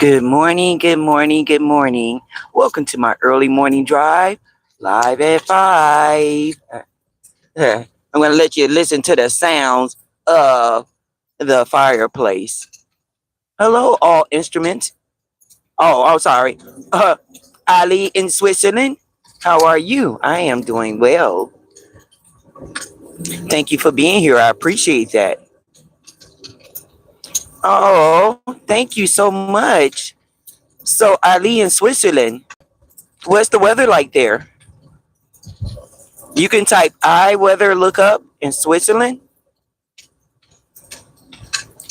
Good morning, good morning, good morning. Welcome to my early morning drive, live at 5. I'm going to let you listen to the sounds of the fireplace. Hello, all instruments. Oh, I'm sorry. Ali in Switzerland, how are you? I am doing well. Thank you for being here. I appreciate that. Oh, thank you so much. So, Ali in Switzerland, what's the weather like there? You can type I weather look up in Switzerland.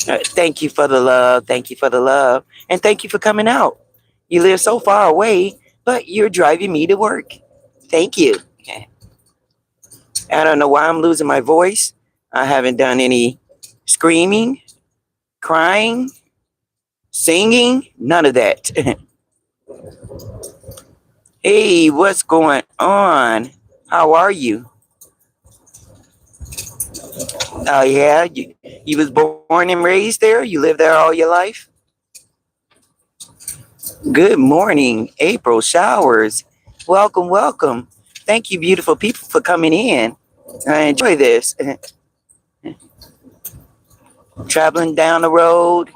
Thank you for the love. Thank you for the love. And thank you for coming out. You live so far away, but you're driving me to work. Thank you. I don't know why I'm losing my voice. I haven't done any screaming, crying, singing, none of that. Hey, what's going on? How are you? Oh, yeah, you was born and raised there? You lived there all your life? Good morning, April showers. Welcome, welcome. Thank you, beautiful people, for coming in. I enjoy this. Traveling down the road,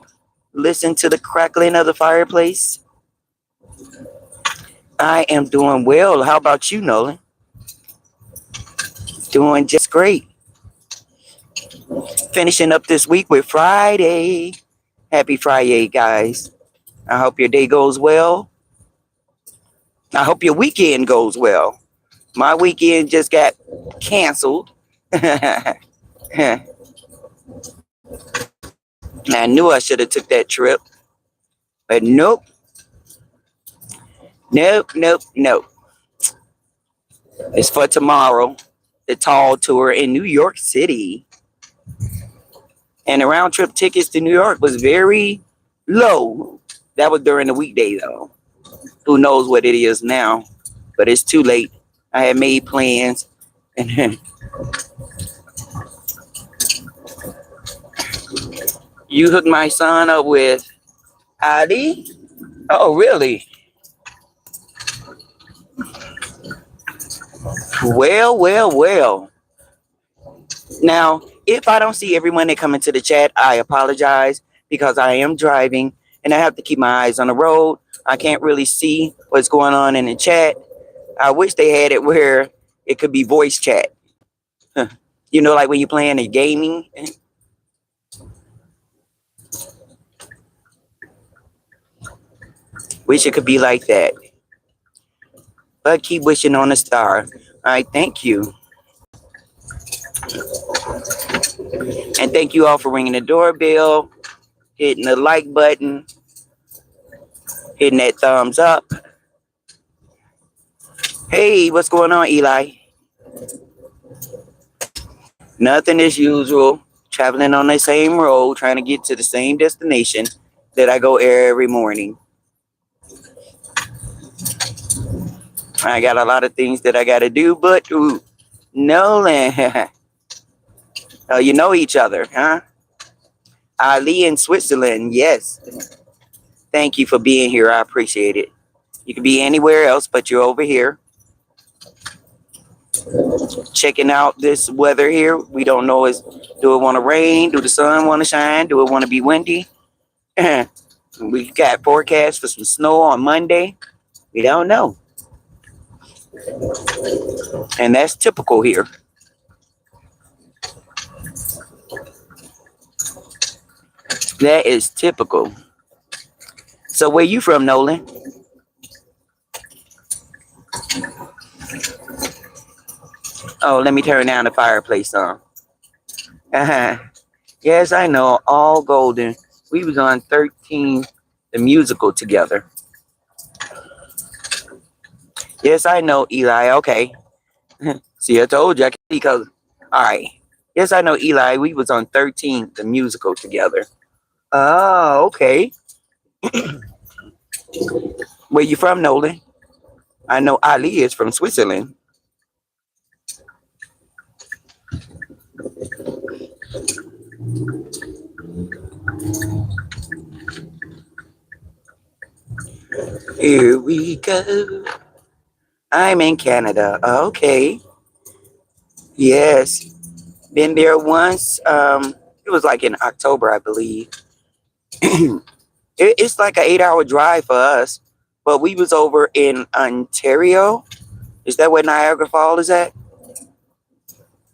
listen to the crackling of the fireplace. I am doing well. How about you, Nolan? Doing just great. Finishing up this week with Friday. Happy Friday, guys. I hope your day goes well. I hope your weekend goes well. My weekend just got canceled. I knew I should have took that trip, but nope. It's for tomorrow. The Tall Tour in New York City. And the round trip tickets to New York was very low. That was during the weekday, though. Who knows what it is now? But it's too late. I had made plans. And you hooked my son up with Adi? Oh, really? Well. Now, if I don't see everyone that come into the chat, I apologize because I am driving and I have to keep my eyes on the road. I can't really see what's going on in the chat. I wish they had it where it could be voice chat. You know, like when you're playing a gaming. Wish it could be like that. But keep wishing on a star. All right, thank you. And thank you all for ringing the doorbell, hitting the like button, hitting that thumbs up. Hey, what's going on, Eli? Nothing as usual. Traveling on the same road, trying to get to the same destination that I go every morning. I got a lot of things that I got to do, but Nolan, you know each other, huh? Ali in Switzerland, yes. Thank you for being here. I appreciate it. You could be anywhere else, but you're over here. Checking out this weather here. We don't know do it want to rain? Do the sun want to shine? Do it want to be windy? We got forecast for some snow on Monday. We don't know. And that's typical here. That is typical. So where you from, Nolan? Oh, let me turn down the fireplace on. Yes, I know. All golden. We was on 13, the musical together. Yes, I know, Eli. Okay. See, I told you. I can see color. All right. Yes, I know, Eli. We was on 13, the musical together. Oh, okay. Where you from, Nolan? I know Ali is from Switzerland. Here we go. I'm in Canada. Okay. Yes. Been there once. It was like in October, I believe. It's like an 8 hour drive for us. But we was over in Ontario. Is that where Niagara Falls is at?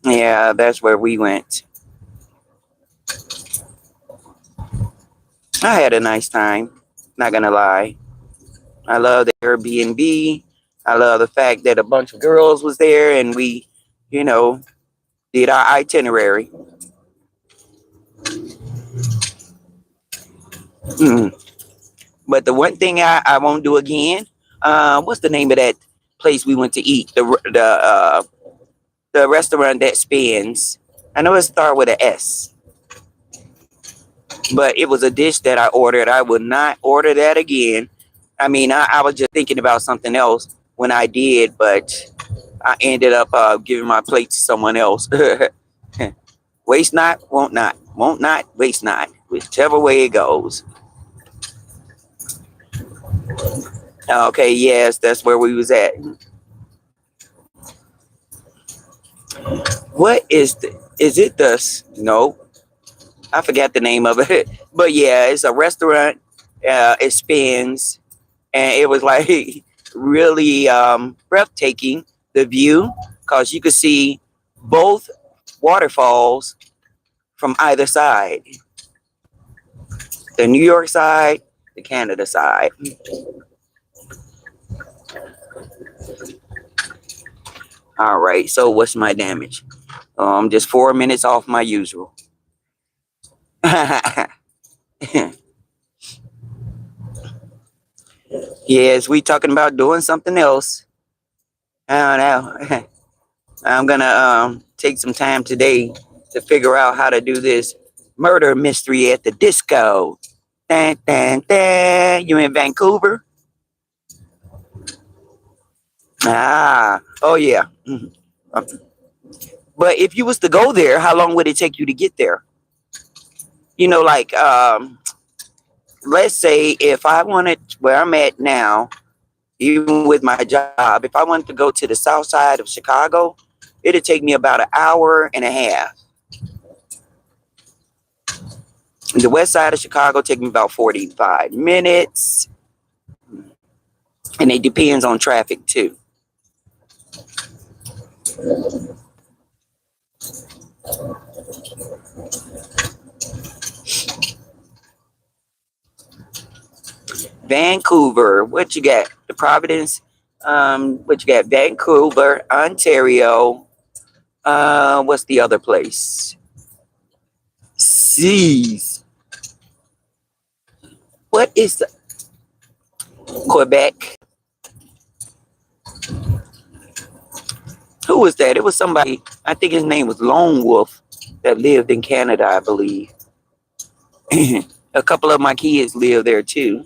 Yeah, that's where we went. I had a nice time. Not gonna lie. I love the Airbnb. I love the fact that a bunch of girls was there and we, you know, did our itinerary. Mm. But the one thing I won't do again, what's the name of that place we went to eat? The restaurant that spins. I know it starts with an S, but it was a dish that I ordered. I would not order that again. I mean, I was just thinking about something else when I did, but I ended up giving my plate to someone else. Waste not, won't not, waste not, whichever way it goes. Okay, yes, that's where we was at. What is it no, I forgot the name of it. But yeah, it's a restaurant. It spins, and it was like really breathtaking, the view, because you could see both waterfalls from either side, the New York side, the Canada side. All right, so what's my damage? Just 4 minutes off my usual. Yes, we talking about doing something else. I don't know. I'm gonna take some time today to figure out how to do this murder mystery at the disco. Dun, dun, dun. You in Vancouver? Ah, oh yeah. Mhm. But if you was to go there, how long would it take you to get there? You know, like let's say if I wanted where I'm at now, even with my job, if I wanted to go to the south side of Chicago, it'd take me about an hour and a half. The west side of Chicago take me about 45 minutes. And it depends on traffic too. Vancouver, what you got? The Providence, what you got? Vancouver, Ontario. What's the other place? Seas. What is the Quebec? Who was that? It was somebody. I think his name was Lone Wolf that lived in Canada, I believe. A couple of my kids live there too.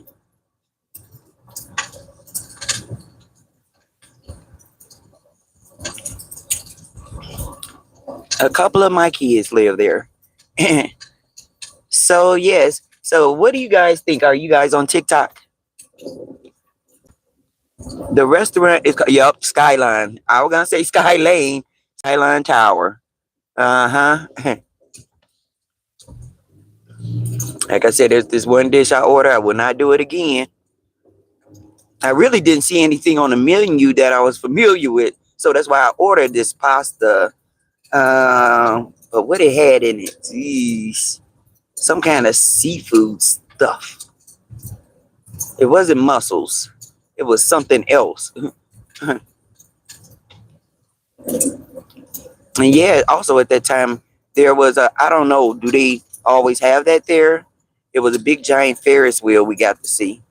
A couple of my kids live there. So yes. So what do you guys think? Are you guys on TikTok? The restaurant is yup, Skyline. I was gonna say Sky Lane, Skyline Tower. Uh-huh. Like I said, there's this one dish I ordered. I will not do it again. I really didn't see anything on the menu that I was familiar with, so that's why I ordered this pasta. But what it had in it, geez, some kind of seafood stuff. It wasn't mussels. It was something else. And yeah, also at that time there was a, I don't know, do they always have that there. It was a big giant Ferris wheel we got to see.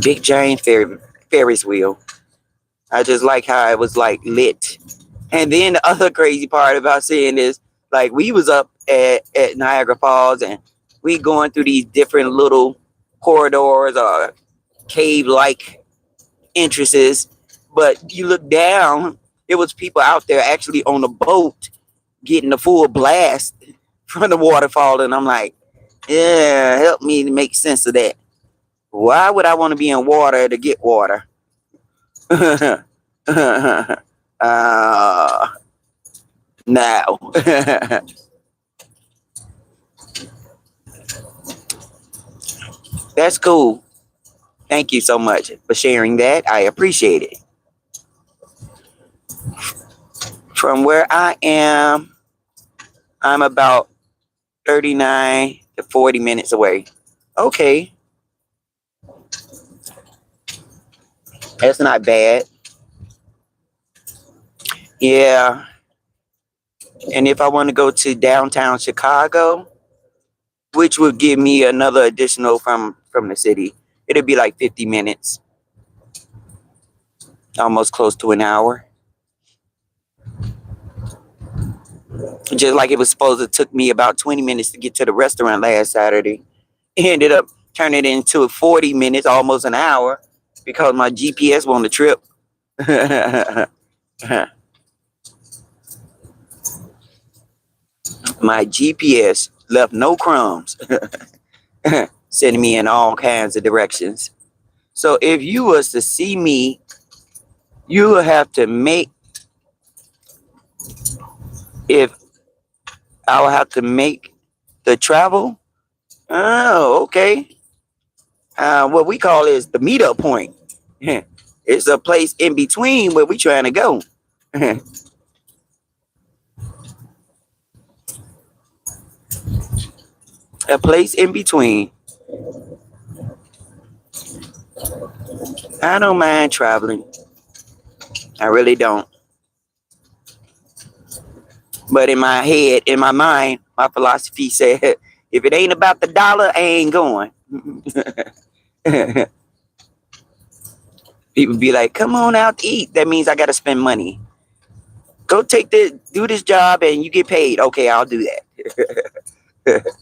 Big giant Ferris wheel. I just like how it was like lit. And then the other crazy part about seeing this, like we was up at Niagara Falls and we going through these different little corridors or cave-like entrances. But you look down, it was people out there actually on a boat getting the full blast from the waterfall. And I'm like, yeah, help me to make sense of that. Why would I want to be in water to get water? Now. That's cool. Thank you so much for sharing that. I appreciate it. From where I am, I'm about 39 to 40 minutes away. Okay. That's not bad. Yeah. And if I want to go to downtown Chicago, which would give me another additional from the city, it'd be like 50 minutes. Almost close to an hour. Just like it was supposed to took me about 20 minutes to get to the restaurant last Saturday. It ended up turning into 40 minutes, almost an hour, because my GPS won the trip. My GPS left no crumbs, sending me in all kinds of directions. So if you was to see me, you will have to make, if I will have to make the travel. Oh, okay. What we call is the meetup point. It's a place in between where we trying to go. A place in between. I don't mind traveling. I really don't. But in my head, in my mind, my philosophy said, if it ain't about the dollar, I ain't going. People be like, come on out to eat. That means I got to spend money. Go do this job and you get paid. Okay, I'll do that.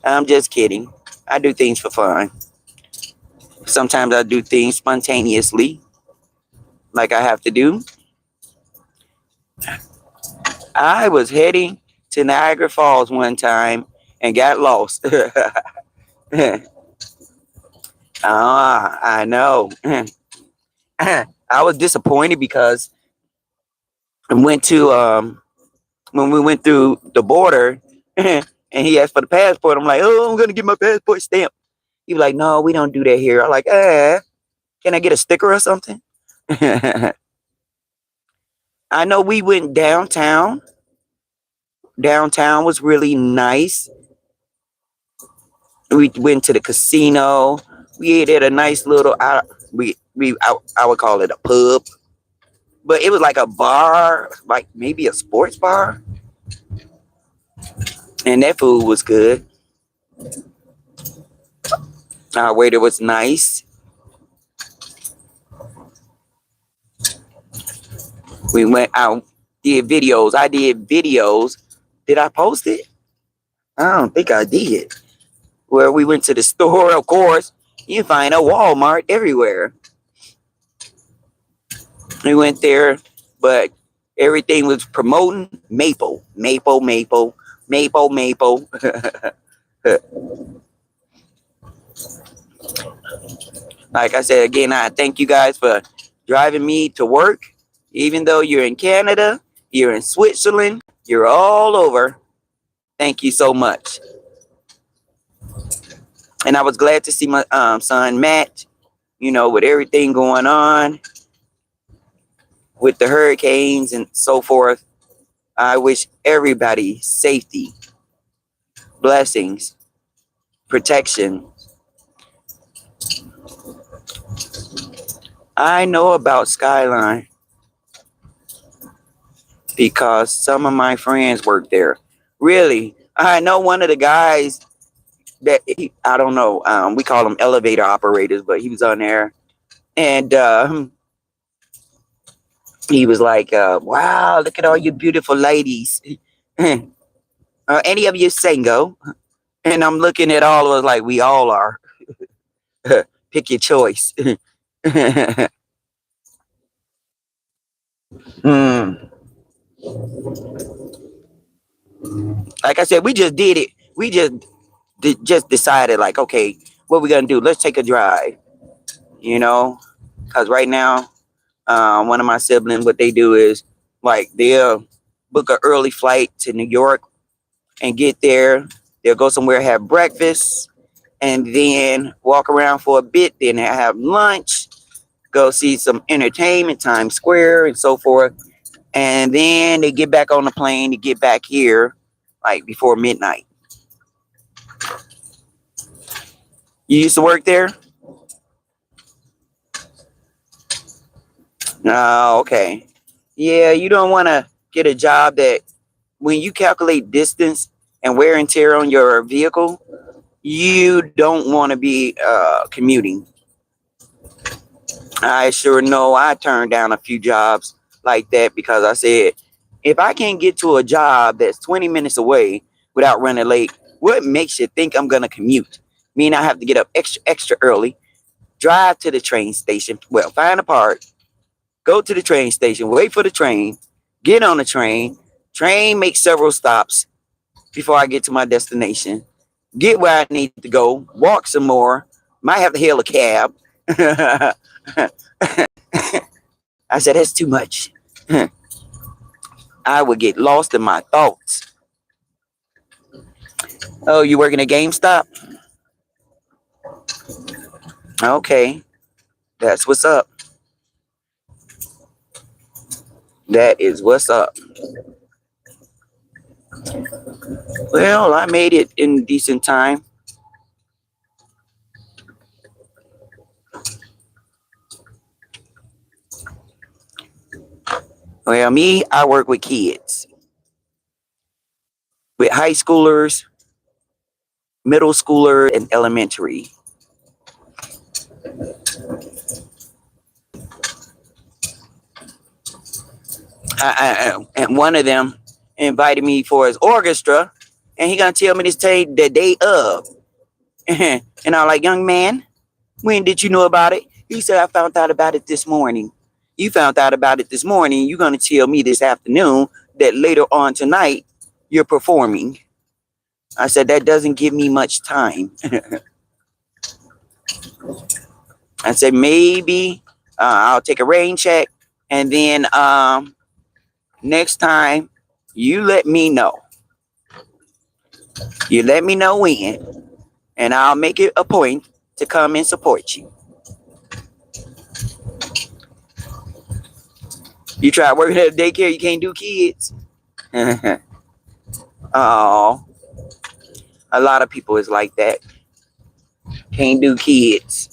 I'm just kidding. I do things for fun. Sometimes I do things spontaneously, like I have to do. I was heading to Niagara Falls one time and got lost. I know. I was disappointed because I went to when we went through the border and he asked for the passport. I'm like, oh, I'm gonna get my passport stamp. He was like, no, we don't do that here. I'm like, can I get a sticker or something? I know we went downtown. Downtown was really nice. We went to the casino. We ate at a nice little I would call it a pub, but it was like a bar, like maybe a sports bar, and that food was good. Our waiter was nice. We went out, did videos. I did videos. Did I post it? I don't think I did. Where we went to the store, of course. You find a Walmart everywhere. We went there, but everything was promoting maple, maple, maple, maple, maple. Like I said, again, I thank you guys for driving me to work. Even though you're in Canada, you're in Switzerland, you're all over. Thank you so much. And I was glad to see my son Matt, with everything going on with the hurricanes and so forth. I wish everybody safety, blessings, protection. I know about Skyline because some of my friends work there. Really, I know one of the guys that I don't know. We call them elevator operators, but he was on there, and he was like, "Wow, look at all you beautiful ladies. Any of you single?" And I'm looking at all of us like we all are. Pick your choice. Mm. Like I said, we just did it. We just decided like, okay, what we gonna do? Let's take a drive. You know, because right now, one of my siblings, what they do is like they'll book an early flight to New York and get there. They'll go somewhere, have breakfast, and then walk around for a bit. Then they'll have lunch, go see some entertainment, Times Square, and so forth. And then they get back on the plane to get back here like before midnight. You used to work there? Oh, okay. Yeah, you don't want to get a job that when you calculate distance and wear and tear on your vehicle, you don't want to be commuting. I sure know I turned down a few jobs like that because I said, if I can't get to a job that's 20 minutes away without running late, what makes you think I'm going to commute? Mean I have to get up extra early, drive to the train station, well, find a park, go to the train station, wait for the train, get on the train makes several stops before I get to my destination, get where I need to go, walk some more, might have to hail a cab. I said, that's too much. I would get lost in my thoughts. Oh, you working at GameStop? Okay, that's what's up. That is what's up. Well, I made it in decent time. Well, me, I work with kids, with high schoolers, middle schooler, and elementary. And one of them invited me for his orchestra, and he gonna tell me this day the day of. And I'm like, young man, when did you know about it? He said, I found out about it this morning. You found out about it this morning. You're gonna tell me this afternoon that later on tonight you're performing. I said, that doesn't give me much time. I said, maybe I'll take a rain check, and then next time you let me know. You let me know when, and I'll make it a point to come and support you. You try working at a daycare, you can't do kids. Oh, a lot of people is like that. Can't do kids.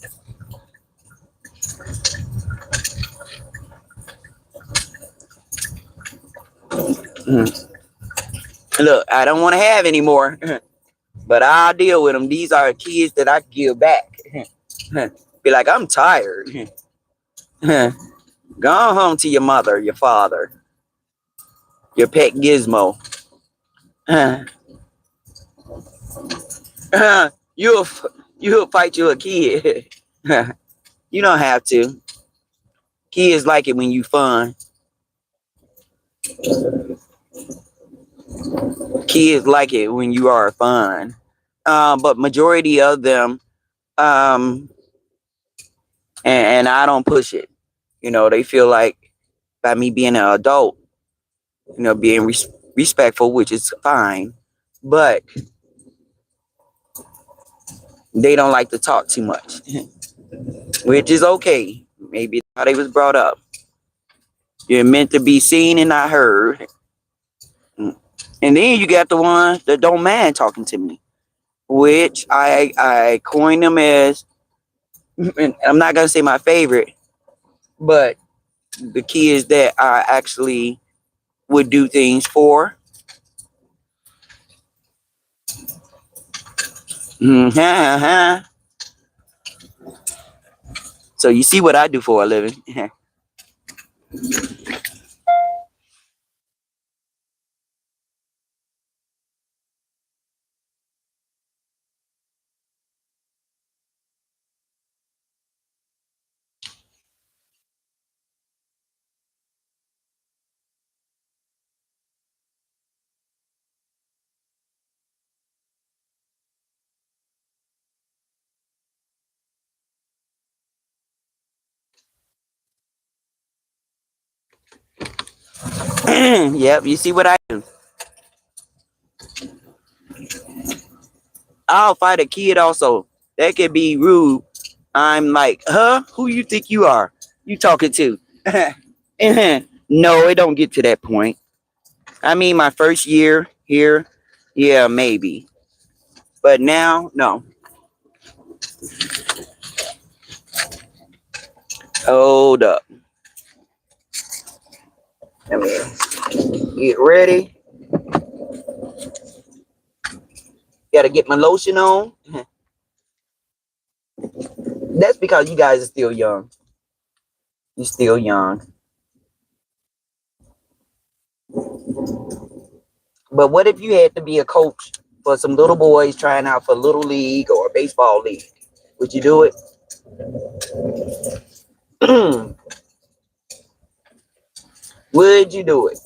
Look, I don't want to have any more, but I'll deal with them. These are kids that I give back. Be like, I'm tired. Go home to your mother, your father, your pet gizmo. you'll you'll fight you a kid. You don't have to. Kids like it when you fun. Kids like it when you are fun. But majority of them, um, and I don't push it. You know, they feel like by me being an adult, you know, being respectful, which is fine, but they don't like to talk too much, which is okay. Maybe how they was brought up. You're meant to be seen and not heard. And then you got the ones that don't mind talking to me, which I coined them as, and I'm not gonna say my favorite, but the kids that I actually would do things for. So you see what I do for a living. Yep, you see what I do. I'll fight a kid also. That could be rude. I'm like, huh? Who you think you are? You talking to? No, it don't get to that point. I mean, my first year here, yeah, maybe. But now, no. Hold up. Let me get ready. Gotta get my lotion on. That's because you guys are still young. You're still young. But what if you had to be a coach for some little boys trying out for little league or baseball league? Would you do it? Would you do it?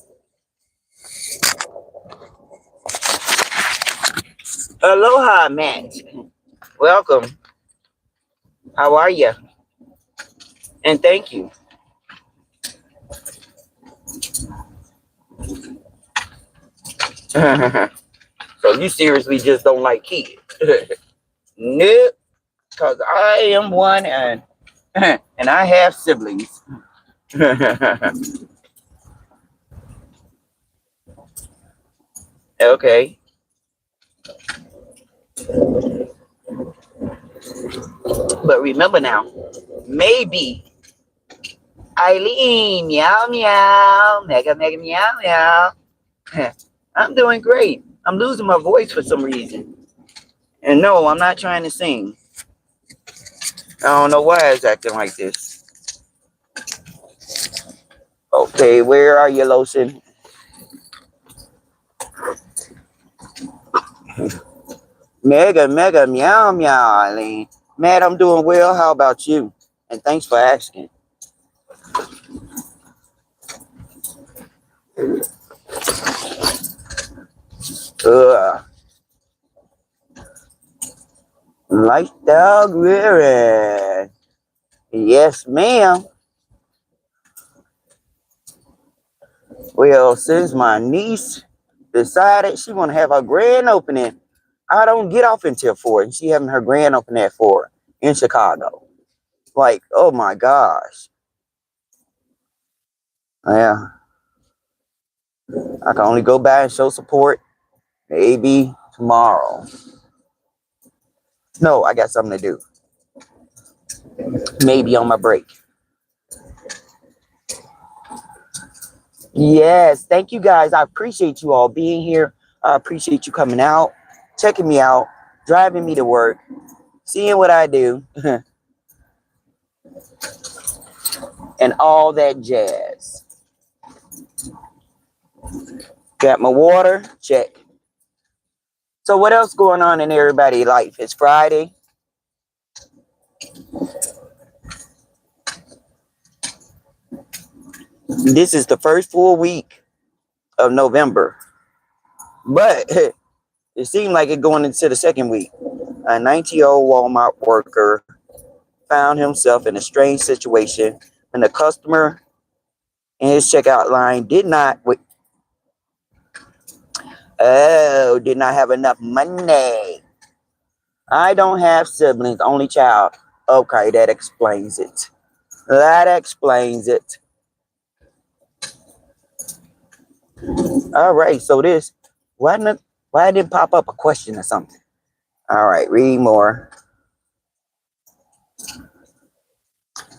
Aloha, Matt. Welcome. How are you? And thank you. So you seriously just don't like kids? Nope. Because I am one and and I have siblings. Okay. But remember now, maybe Eileen, meow meow, mega mega meow meow. I'm doing great. I'm losing my voice for some reason. And no, I'm not trying to sing. I don't know why it's acting like this. Okay, where are you, Lotion? Mega mega meow meow, Eileen. Matt, I'm doing well. How about you? And thanks for asking. Uh, Lifestyle Grid. Yes, ma'am. Well, since my niece decided she want to have her grand opening, I don't get off until 4, and she having her grand opening at 4 in Chicago. Like, oh my gosh. Yeah, I can only go by and show support maybe tomorrow. No, I got something to do. Maybe on my break. Yes, thank you guys. I appreciate you all being here. I appreciate you coming out, checking me out, driving me to work, seeing what I do, and all that jazz. Got my water, check. So what else going on in everybody's life? It's Friday. This is the first full week of November. But it seemed like it going into the second week. A 90-year-old Walmart worker found himself in a strange situation when the customer in his checkout line did not have enough money. I don't have siblings, only child. Okay, that explains it. That explains it. All right, so this, why didn't pop up a question or something? All right, read more.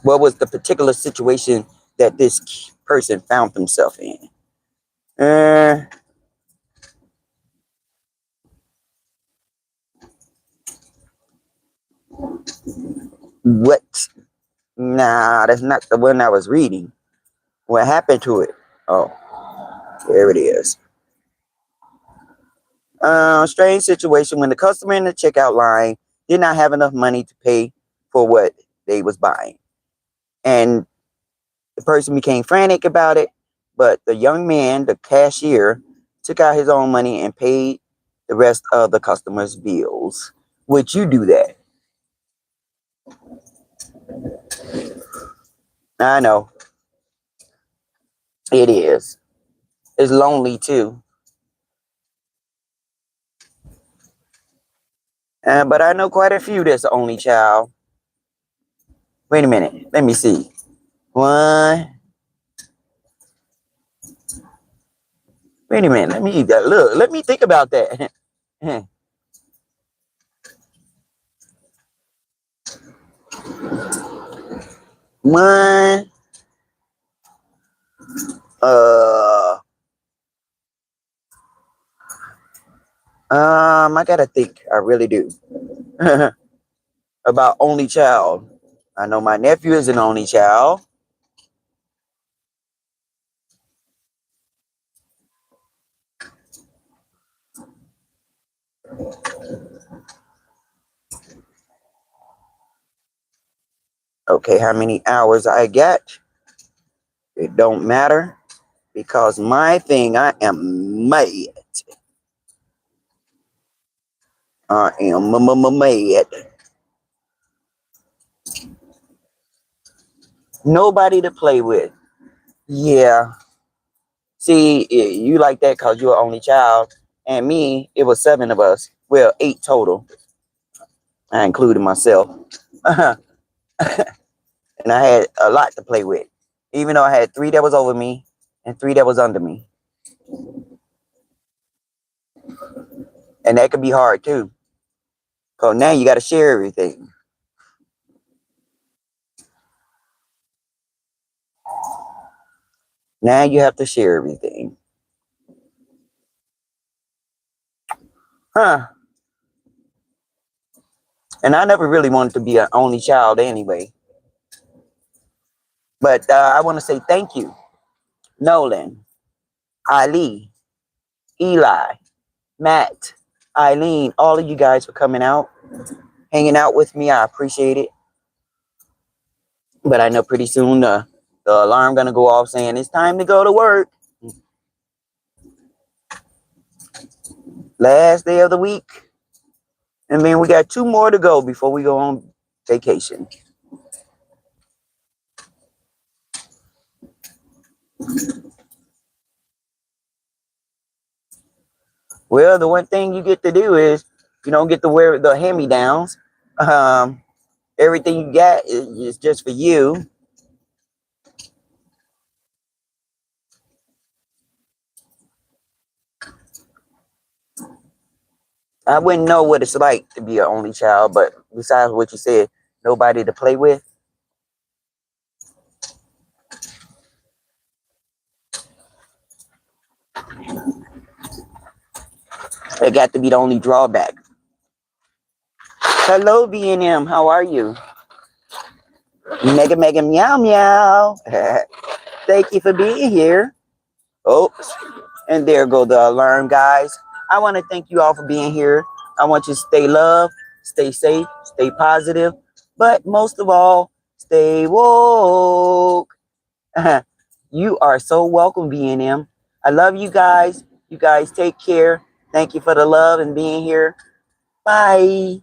What was the particular situation that this person found himself in? Uh, what? Nah, that's not the one I was reading. What happened to it? Oh, there it is. Strange situation when the customer in the checkout line did not have enough money to pay for what they was buying. And the person became frantic about it, but the young man, the cashier, took out his own money and paid the rest of the customer's bills. Would you do that? I know. It is. It's lonely too. But I know quite a few that's the only child. Wait a minute. Let me see. One. Wait a minute. Let me look. Let me think about that. One. Uh. I gotta think. I really do. About only child. I know my nephew is an only child. Okay, how many hours I get? It don't matter because my thing, I am mad. I am mad. Nobody to play with. Yeah. See, you like that because you're only child. And me, it was 7 of us. Well, 8 total. I included myself. And I had a lot to play with. Even though I had 3 that was over me and 3 that was under me. And that could be hard too. Because now you got to share everything. Now you have to share everything. Huh. And I never really wanted to be an only child anyway. But I want to say thank you, Nolan, Ali, Eli, Matt, Eileen, all of you guys for coming out, hanging out with me. I appreciate it. But I know pretty soon the alarm going to go off saying it's time to go to work. Last day of the week. And then we got 2 more to go before we go on vacation. Well, the one thing you get to do is you don't get to wear the hand-me-downs. Everything you got is just for you. I wouldn't know what it's like to be an only child, but besides what you said, nobody to play with. That got to be the only drawback. Hello, B&M. How are you? Mega, mega, meow, meow. Thank you for being here. Oh, and there go the alarm, guys. I want to thank you all for being here. I want you to stay loved, stay safe, stay positive, but most of all, stay woke. You are so welcome, B&M. I love you guys. You guys take care. Thank you for the love and being here. Bye.